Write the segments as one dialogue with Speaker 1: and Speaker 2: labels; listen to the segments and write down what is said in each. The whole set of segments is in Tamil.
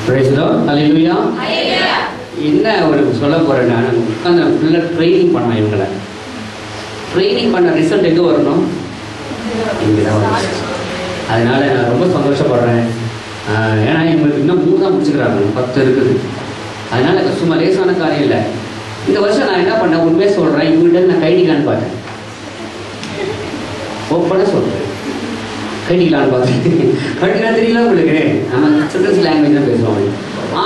Speaker 1: Praise the Lord. ஹல்லேலூயா. என்ன ஒரு சொல்ல போறேன்னா, உட்கார்ந்து ஃபுல்லா ட்ரைனிங் பண்ணா இவங்களை ட்ரைனிங் பண்ண ரிசல்ட் எங்கே வரணும்? இங்கே தான் வரணும். அதனால நான் ரொம்ப சந்தோஷப்படுறேன். ஏன்னா இவங்களுக்கு இன்னும் 3 தான் முடிச்சுக்கிறாங்க, 10 இருக்குது. அதனால சும்மா லேசான காரியம் இல்லை. இந்த வருஷம் நான் என்ன பண்ணேன், உண்மையாக சொல்கிறேன், இவங்கள்ட்ட நான் கைடிக்கலான்னு பார்த்தேன். ஓப்பனாக சொல்கிறேன், கைடிக்கலான்னு பார்த்தேன். கைடிக்கலாம் தெரியல உங்களுக்கு, நம்ம சில்ட்ரன்ஸ் லாங்குவேஜ் தான் பேசுவோம்.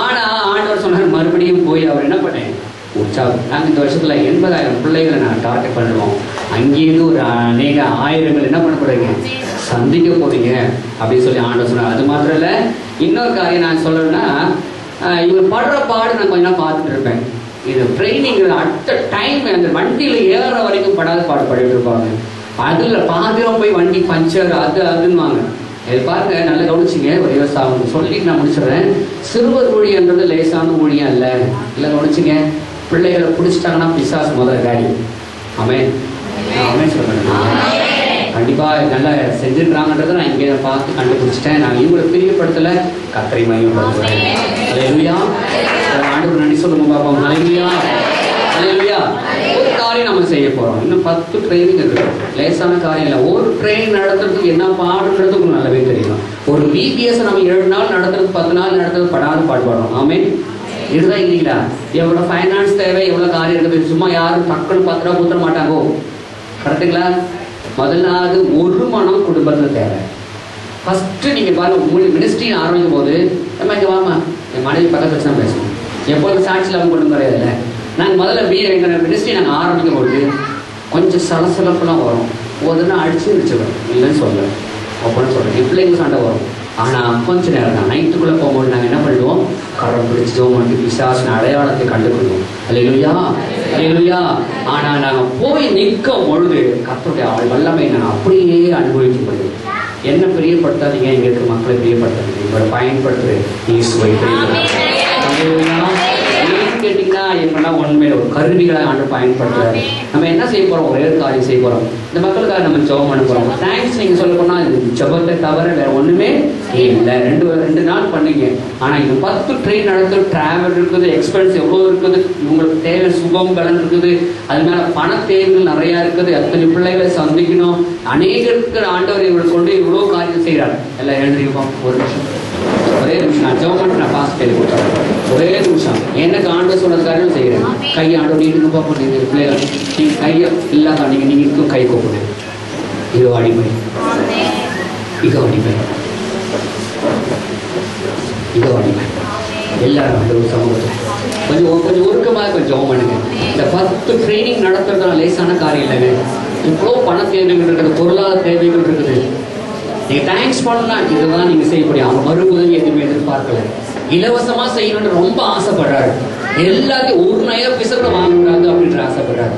Speaker 1: ஆனால் ஆண்டவர் சொன்னார், மறுபடியும் போய் அவர் என்ன பண்ணேன், உற்சாகம். நாங்கள் இந்த வருஷத்தில் 80,000 பிள்ளைகளை நான் டார்கெட் பண்ணுவோம். அங்கேயிருந்து ஒரு அநேக ஆயிரங்கள் என்ன பண்ண போகிறீங்க, சந்திக்க போகிறீங்க அப்படின்னு சொல்லி ஆண்டவர் சொன்னார். அது மாத்திரம் இல்லை, இன்னொரு காரியம் நான் சொல்லணும்னா, இவர் படுற பாடு நான் கொஞ்ச நாள் பார்த்துட்டு இருப்பேன். இது ட்ரைனிங் அட் டைம் அந்த வண்டியில் ஏற வரைக்கும் படாத பாடு பாடிட்டு இருப்பாங்க. அதில் பாதிரம் போய் வண்டி பஞ்சர் அதுன்னுவாங்க. இது பாருங்க, நல்லா கவனிச்சிங்க. ஒரு விவசாயம் சொல்லிட்டு நான் முடிச்சிடுறேன். சிறுவர் ஊழியன்றது லேசான ஊழியம் இல்லை. இல்லை கவனிச்சிங்க, பிள்ளைகளை பிடிச்சிட்டாங்கன்னா பிசாசு முதல்ல காடி. ஆமென் ஆமென் சொல்லுங்க. கண்டிப்பாக நல்லா செஞ்சுருக்காங்கன்றதை நான் இங்கே பார்த்து கண்டுபிடிச்சிட்டேன். நான் இவங்களை பிரியப்படுத்தலை, கர்த்தரை மையப்படுத்துகிறேன். ஹல்லேலூயா. ஆண்டவருக்கு நன்றி சொல்லுங்க பாப்போம். ஹல்லேலூயா ஹல்லேலூயா. ஒரு காரியம் நம்ம செய்ய போகிறோம். இன்னும் 10 ட்ரைனிங் இருக்குது. லேசான காரியம் இல்லை. ஒரு ட்ரெயின் நடத்துறதுக்கு என்ன பாடுன்றது உங்களுக்கு நல்லாவே தெரியும். ஒரு பிபிஎஸ் நம்ம 7 நாள் நடத்துறது, 10 நாள் நடத்துறது படாத பாடுபடுறோம். ஆமென். இதுதான் இல்லைங்களா? எவ்வளோ ஃபைனான்ஸ் தேவை, எவ்வளோ காரியம் இருக்குது. சும்மா யாரும் டக்குன்னு 10 ரூபா ஊற்ற மாட்டாங்கோ. கரெக்டுங்களா? முதலாவது ஒரு மனம் குடும்பத்தில் தேவை. ஃபஸ்ட்டு நீங்கள் பாருங்கள், மினிஸ்ட்ரின்னு ஆரம்பிக்கும் போது நம்ம இங்கே வாமா, என் மனைவி பக்கத்தில் வச்சு தான் பேசணும். எப்போதும் சாட்சியில் அவங்க கொண்டு வரையில. நாங்கள் முதல்ல எங்கள் மினிஸ்ட்ரி நாங்கள் ஆரம்பிக்கும் போது கொஞ்சம் சலசலப்பெல்லாம் வரும். ஒவ்வொருனா அடிச்சு வச்சுக்கிறோம், இல்லைன்னு சொல்ல அப்படின்னு சொல்கிறேன். பிள்ளைங்க சண்டை வரும். ஆனால் கொஞ்சம் நேரம் தான் நைட்டுக்குள்ளே போகும்போது நாங்கள் என்ன பண்ணிடுவோம், கரம் பிடிச்சோம், பிசாசின் அடையாளத்தை கண்டுபிடிப்போம். அல்லேலூயா அல்லேலூயா. ஆனால் நாங்கள் போய் நிற்கும் பொழுது கர்த்தருடைய வல்லமை நாங்கள் அப்படியே அனுபவிக்கும் பொழுது என்ன பிரியப்படுத்தாதீங்க, இங்கே இருக்கிற மக்களை பிரியப்படுத்தாதீங்க, இவரை பயன்படுத்துகிற இயேசுவை பிரியப்படுத்துங்க. ஏன்னு கேட்டிங்கன்னா, எப்படின்னா உண்மையில ஒரு கருவிகளை ஆண்டு பயன்படுத்துறாரு. நம்ம என்ன செய்ய போகிறோம், ஒரே ஒரு காரியம் செய்ய போகிறோம். இந்த மக்களுக்காக நம்ம ஜெபம் பண்ண போகிறோம். தேங்க்ஸ் நீங்கள் சொல்ல போனால் இது ஜெபத்தை தவிர வேறு ஒன்றுமே இல்லை. 2 நாள் பண்ணீங்க. ஆனால் இந்த 10 ட்ரெயின் நடக்குது, ட்ராவல் இருக்குது, எக்ஸ்பென்ஸ் எவ்வளோ இருக்குது, உங்களுக்கு தேவை சுகம் பலன் இருக்குது, அது மேலே பண தேவைகள் நிறையா இருக்குது. அத்தனை பிள்ளைகளை சந்திக்கணும். அநேகருக்கு ஆண்டவர் இவங்களை கொண்டு இவ்வளோ காரியம் செய்கிறார். எல்லாம் எழுந்திருப்போம். ஒரு நிமிஷம், ஒரே நிமிஷம். நான் ஜெபம் பண்ணி நான் பாஸ் கேள்வி கொடுத்தேன். ஒரே நிமிஷம். எனக்கு ஆண்டு சொன்னதுக்காக செய்கிறேன். கை ஆண்டு நீங்க பார்ப்போம். நீங்கள் பிள்ளைகள் நீங்கள் கையை இல்லாத நீங்கள் இருக்கும் கை கோப்பது. இதோ அடிமை, இதோ அடிமை, இதோ அடிமை. எல்லாரும் அந்த ஒரு சமூகத்தில் கொஞ்சம் உருக்கமாக கொஞ்சம் ஜெபம் பண்ணுங்க. இந்த 10 ட்ரைனிங் நடத்துறதுனால லேசான காரியம் இல்லைங்க. இவ்வளோ பண தேவைகள் இருக்குது, பொருளாதார தேவைகள் இருக்குது. நீங்கள் தேங்க்ஸ் பண்ணலாம், இதுதான் நீங்கள் செய்யக்கூடிய. அவங்க மறு உதவி எதுவுமே எதிர்பார்க்கல, இலவசமாக செய்யணும்னு ரொம்ப ஆசைப்படுறாரு. எல்லாத்தையும் ஒரு நயம் பிசை வாங்குறாங்க அப்படின்ற ஆசைப்படுறாரு.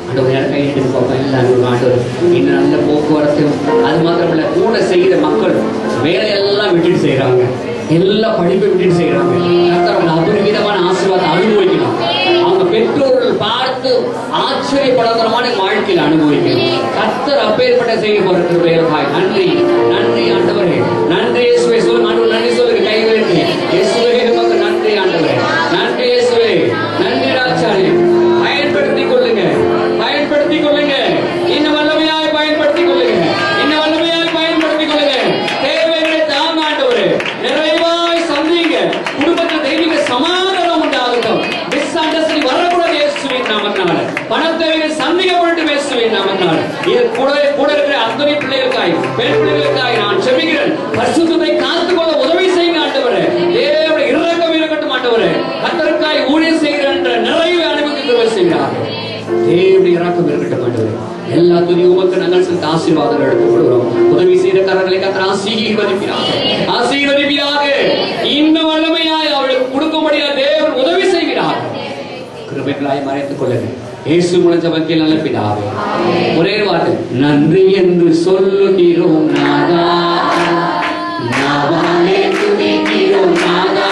Speaker 1: ஆண்டவர் யாரும் கை எடுத்து பார்ப்போம். எல்லாரும் ஆண்டவர் இன்னும் நல்ல போக்குவரத்து. அது மாத்திரம் இல்லை, கூட செய்கிற மக்கள் வேலையெல்லாம் விட்டுட்டு செய்கிறாங்க, எல்லா படிப்பை விட்டுட்டு செய்கிறாங்க. அவங்க அபரிமிதமான ஆசீர்வாதத்தை அனுபவிக்கணும். அவங்க பெற்றோர்கள் பார்த்து ஆச்சரியப்படாதமான வாழ்க்கையில் அனுபவிக்கணும். கர்த்தர் அப்பேற்பட்ட செய்ய போறாங்க. நன்றி நன்றி ஆண்டவரே, நன்றி இயேசுவே. சொல்லுங்க ஆண்டவர், நன்றி சொல்லுங்க. கை வைத்து இயேசுவே நமக்கு நன்றி ஆண்டவரே, நன்றி இயேசுவே, நன்றி ராஜாவே. பயன்படுத்திக் கொள்ளுங்க, பயன்படுத்திக் கொள்ளுங்க. இன்னும் வல்லமையாய் பயன்படுத்திக் கொள்ளுங்க, இன்னும் வல்லமையாய் பயன்படுத்திக் கொள்ளுங்க. தேவைகளை தாங்க ஆண்டவரே, நிறைவாய் சந்திங்க. குடும்பத்தில் தெய்வீக சமாதானம் உண்டாகட்டும். மிஸ் அண்டர்ஸ்டாண்டிங் வரக்கூடாது இயேசுவின் நாமத்தினால. பணத்தேவைகளை சந்திக்கப்பட்டு இயேசுவின் நாமத்தினால. இது கூட இருக்கிற அத்தனை பிள்ளைகளுக்காய், பெண் பிள்ளைகளுக்காய் நான் செபிக்கிறேன். பரிசுத்தத்தை காத்துக்கொள்ள உதவி செய்யுங்க ஆண்டவரே. தேவனுடைய இரக்கம் இருக்கட்டும் ஆண்டவரே. கர்த்தருக்காய் ஊழியம் செய்கிற நிறைவு அனுபவிக்க செய்கிறார். தேவனுடைய இரக்கம் இருக்கட்டும் ஆண்டவரே. எல்லா துணி உமக்கு நாங்கள் செலுத்த ஆசீர்வாதங்கள் எடுத்துக்கொள்கிறோம். உதவி செய்த கரங்களை கர்த்தர் ஆசீர்வதிப்பாராக, ஆசீர்வதிப்பாராக. இன்னும் வல்லமையாய் அவளுக்கு கொடுக்கும்படியா தேவன் உதவி செய்கிறார். கிருபைகளாய் மறைத்துக் கொள்ளுங்கள். இயேசு மூலம் ஜெபத்தில் நல்ல பிதாவே. ஒரே வார்த்தை, நன்றி என்று சொல்லுகிறோம் நாதா, நாவாலே துதிக்கிறோம் நாதா,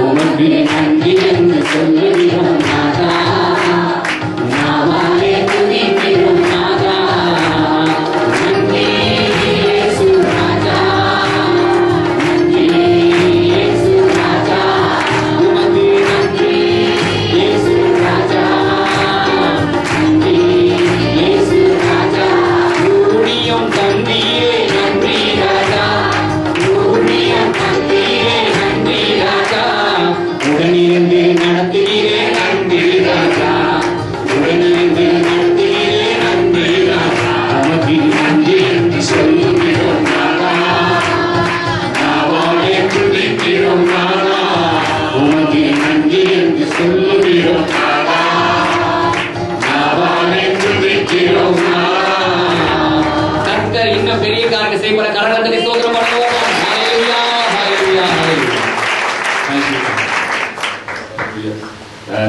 Speaker 1: உமக்கு நன்றி என்று சொல்லுகிறோம் நாதா, நாவாலே துதிக்கிறோம் நாதா, நன்றி இயேசு ராஜா, நன்றி இயேசு ராஜா.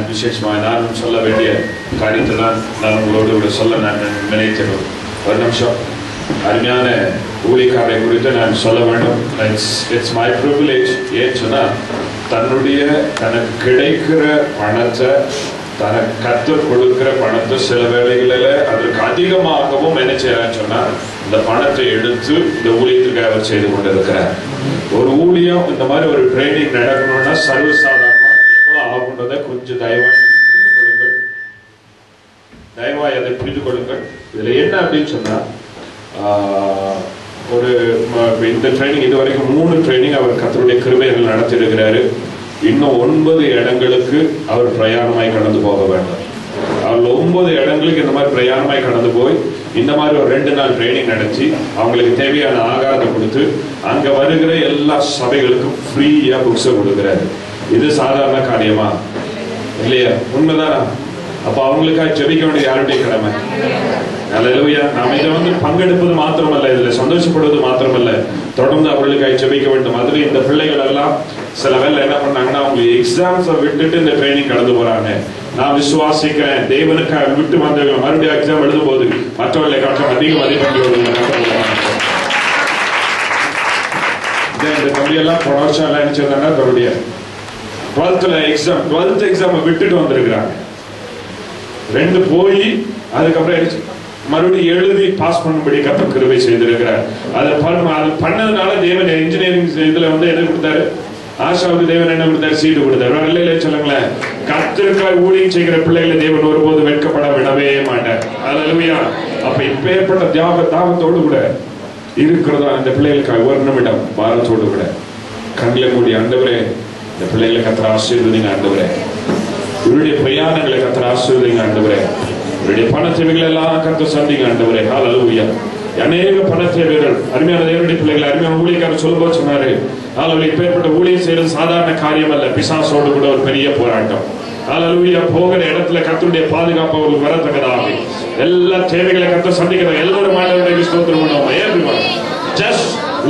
Speaker 2: விசேஷமாக நானும் சொல்ல வேண்டிய காரியத்தை தான் நான் உங்களோடு கூட சொல்ல நான் நினைத்தேன். ஒரு நிமிஷம். அருமையான ஊழியக்காரை குறித்து நான் சொல்ல வேண்டும். It's my privilege. ஏன்னு சொன்னால் தனக்கு கிடைக்கிற பணத்தை, தனக்கு கர்த்தர் கொடுக்கிற பணத்தை சில வேளைகளில் அதற்கு அதிகமாகவும் என்ன செய்யறான்னு சொன்னால் இந்த பணத்தை எடுத்து இந்த ஊழியத்துக்கு அவர் செய்து கொண்டிருக்கிறார். ஒரு ஊழியம் இந்த மாதிரி ஒரு ட்ரைனிங் நடக்கணும்னா சர்வசாதாரணமா எவ்வளவு ஆகுன்றதை கொஞ்சம் தயவாய் புரிந்து கொள்ளுங்கள். தயவாய் அதை புரிந்து கொள்ளுங்கள். இதுல என்ன அப்படின்னு சொன்னா ஒரு இந்த ட்ரைனிங் இதுவரைக்கும் 3 ட்ரைனிங் அவர் கர்த்தருடைய கிருபைகள் நடத்தியிருக்கிறாரு. இன்னும் 9 இடங்களுக்கு அவர் பிரயாணமாய் கடந்து போக வேண்டும். அவர் 9 இடங்களுக்கு இந்த மாதிரி பிரயாணமாய் கடந்து போய் இந்த மாதிரி ஒரு 2 நாள் ட்ரைனிங் நடத்தி அவங்களுக்கு தேவையான ஆகாரத்தை கொடுத்து அங்க வருகிற எல்லா சபைகளுக்கும் ஃப்ரீயா புக்ஸை கொடுக்கிறாரு. இது சாதாரண காரியமா இல்லையா? உண்மைதானா? அப்ப அவங்களுக்காக ஜெபிக்க வேண்டிய யாருடைய கடமை? அல்லேலூயா. நாம இதை பங்கெடுப்பது மாத்திரமல்ல, இதுல சந்தோஷப்படுவது மாத்திரமல்ல, தொடர்ந்து அவர்களுக்காக ஜெபிக்க வேண்டும். அதுல இந்த பிள்ளைகள் எல்லாம் சில வேலை என்ன பண்ணாங்கன்னா அவங்களுக்கு எக்ஸாம்ஸை விட்டுட்டு இந்த ட்ரைனிங் கடந்து போறாங்க. நான் விசுவாசிக்கிறேன் தேவனுக்காக விட்டு வந்தவங்க மறுபடியும் எக்ஸாம் எழுதும் போது மற்றவர்களை காட்டும் அதிக மதிப்பெண்கள் இந்த தம்பியெல்லாம் போன வருஷம் எல்லாம் நினைச்சிருந்தாங்கன்னா தன்னுடைய 12th எக்ஸாம் விட்டுட்டு வந்திருக்கிறாங்க. 2 போய் அதுக்கப்புறம் மறுபடியும் எழுதி பாஸ் பண்ணும்படி கர்த்தர் கிருபை செய்திருக்கிறார். அது பண்ணதுனால தேவன் இன்ஜினியரிங் இதுல என்ன கொடுத்தாரு? ஆஷாவுக்கு தேவன் என்ன கொடுத்தாரு? சீட்டு கொடுத்தாரு. இல்லையே சொல்லுங்களேன். கர்த்தருக்காய் ஊழியம் செய்கிற பிள்ளைகளை தேவன் ஒருபோது வெட்கப்பட விடவே மாட்டார். அல்லேலூயா. அப்ப இப்பேற்பட்ட தாகத்தோடு கூட இருக்கிறதா இந்த பிள்ளைகளுக்காக ஒரு நிமிடம் பாரத்தோடு கூட கண்களை மூடி, ஆண்டவரே இந்த பிள்ளைகளை கர்த்தர் ஆசீர்வதிங்க, ஆண்டவரே இவருடைய பிரயாணங்களை கர்த்தர் ஆசீர்வதிங்க, ஆண்டவரே இவருடைய பண தேவைகள் எல்லாம் கர்த்தர் சந்திங்க, ஆண்டவரே. ஹல்லேலூயா. அநேக பண தேவைகள் அருமையான தேவனுடைய பிள்ளைகள் அருமையான ஊழியக்காரர் சொல்லும்போது சொன்னாரு, இப்பேற்பட்ட ஊழியம் செய்யறது சாதாரண காரியம் அல்ல. பிசாசோடு கூட ஒரு பெரிய போராட்டம். ஹல்லேலூயா. போகிற இடத்துல கர்த்தருடைய பாதுகாப்பு அவர்களுக்கு வரத்தக்கதாக எல்லா தேவைகளை கர்த்தர் சந்திக்கிறார். எல்லாரும் ஆண்டவருடைய ஸ்தோத்திரம் பண்ணுவோம். everyone just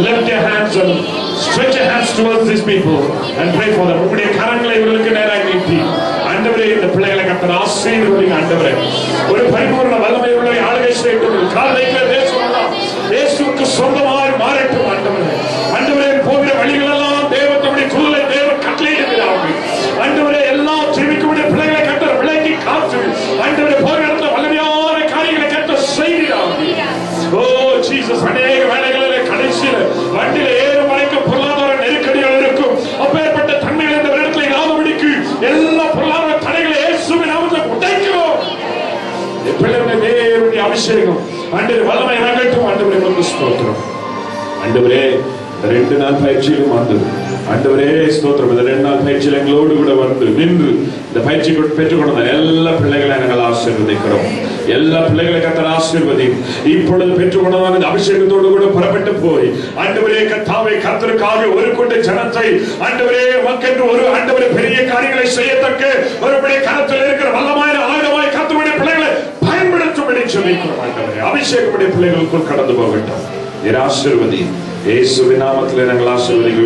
Speaker 2: lift your hands and stretch your hands towards these people and pray for them. உங்களுடைய கரங்களை இவர்களுக்கு நேராக நீட்டி ஆண்டவரே இந்த பிள்ளைகளை கர்த்தர் ஆசீர்வதிங்க, ஆண்டவரே ஒரு பரிபூர்ண வல்லமை உள்ள ஆளுகை செய்யட்டும். காலையில தேசம் எல்லாம் இயேசுவுக்கு சொந்தமாய் மாறட்டும், ஆண்டவரே. ஆண்டவரே போகிற வழிகள் எல்லாம் தேவனுடைய குரலை தேவன் கட்டளையிடுகிறார்கள். ஆண்டவரே எல்லா ஜீவிக்குடைய பிள்ளைகளை கர்த்தர் விலக்கி காத்து ஆண்டவரே போகிற இடத்துல வல்லமையான காரியங்களை கர்த்தர் செய்கிறார்கள். ஓ ஜீசஸ். அநேக வேளைகளில் கடைசியில வண்டியில ஏறும் வரைக்கும் பொருளாதார நெருக்கடிகள் இருக்கும். அப்பேற்பட்ட தன்மைகள் இந்த இடத்துல இராதபடிக்கு எல்லா பொருளாதார தடைகளை இயேசுவின் நாமத்தில் உடைக்கிறோம். பிள்ளைகளுடைய தேவனுடைய அபிஷேகம் ஆண்டவரே வல்லமை இறங்கட்டும். ஆண்டவரே உங்களுக்கு ஸ்தோத்திரம். ஆண்டவரே 2 நாள் பயிற்சியிலும் வந்து ஆண்டவரே ஸ்தோத்திரம். இந்த 2 நாள் பயிற்சியில் எங்களோடு கூட வந்து நின்று இந்த பயிற்சி பெற்றுக்கொண்ட எல்லா பிள்ளைகளை நாங்கள் ஆசீர்வதிக்கிறோம். எல்லா பிள்ளைகளை கர்த்தர் ஆசீர்வதி. இப்பொழுது பெற்றுக்கொண்டதான இந்த அபிஷேகத்தோடு கூட புறப்பட்டு போய் ஆண்டவரே கர்த்தாவே கர்த்தருக்காக ஒரு கொண்ட ஜனத்தை ஆண்டவரே மக்கென்று ஒரு ஆண்டவரே பெரிய காரியங்களை செய்யத்தக்க ஒருபடி கரத்தில் இருக்கிற வல்லமான ஆயுதமாய் கர்த்தருடைய பிள்ளைகளை பயன்படுத்தும்படி ஜெபிக்கிறோம். ஆண்டவரே அபிஷேகமுடைய பிள்ளைகளுக்குள் கடந்து போகட்டும். ஆசீர்வதி. இயேசுவின் நாமத்திலே நாங்கள் ஆசீர்வதிக்கிறோம்.